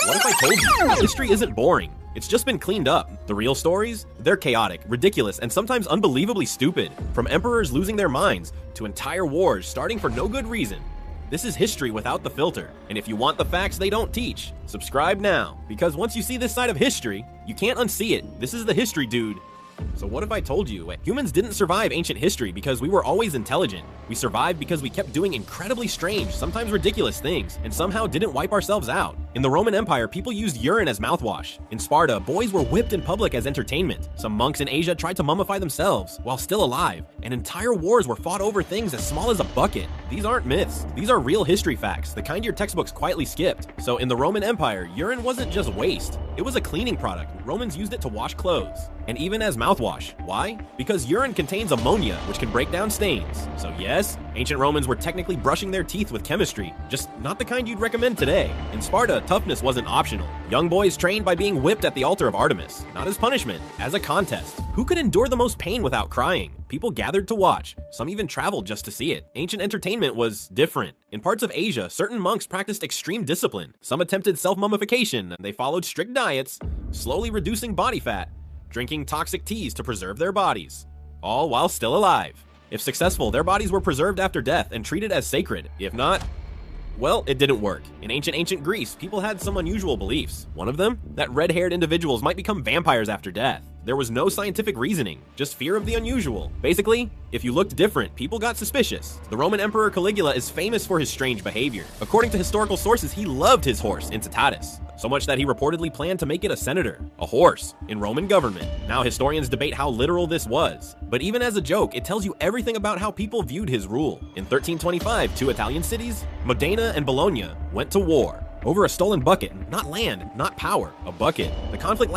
What if I told you? History isn't boring. It's just been cleaned up. The real stories? They're chaotic, ridiculous, and sometimes unbelievably stupid. From emperors losing their minds to entire wars starting for no good reason. This is history without the filter. And if you want the facts they don't teach, subscribe now. Because once you see this side of history, you can't unsee it. This is the History Dude. So what if I told you humans didn't survive ancient history because we were always intelligent? We survived because we kept doing incredibly strange, sometimes ridiculous things, and somehow didn't wipe ourselves out. In the Roman Empire, people used urine as mouthwash. In Sparta, boys were whipped in public as entertainment. Some monks in Asia tried to mummify themselves while still alive, and entire wars were fought over things as small as a bucket. These aren't myths. These are real history facts, the kind your textbooks quietly skipped. So in the Roman Empire, urine wasn't just waste. It was a cleaning product. Romans used it to wash clothes, and even as mouthwash. Why? Because urine contains ammonia, which can break down stains. So yes, ancient Romans were technically brushing their teeth with chemistry, just not the kind you'd recommend today. In Sparta, toughness wasn't optional. Young boys trained by being whipped at the altar of Artemis, not as punishment, as a contest. Who could endure the most pain without crying? People gathered to watch. Some even traveled just to see it. Ancient entertainment was different. In parts of Asia, certain monks practiced extreme discipline. Some attempted self-mummification. They followed strict diets, slowly reducing body fat, drinking toxic teas to preserve their bodies, all while still alive. If successful, their bodies were preserved after death and treated as sacred. If not, well, it didn't work. In ancient Greece, people had some unusual beliefs. One of them, that red-haired individuals might become vampires after death. There was no scientific reasoning, just fear of the unusual. Basically, if you looked different, people got suspicious. The Roman Emperor Caligula is famous for his strange behavior. According to historical sources, he loved his horse, Incitatus, so much that he reportedly planned to make it a senator, a horse, in Roman government. Now historians debate how literal this was, but even as a joke, it tells you everything about how people viewed his rule. In 1325, two Italian cities, Modena and Bologna, went to war over a stolen bucket, not land, not power, a bucket. The conflict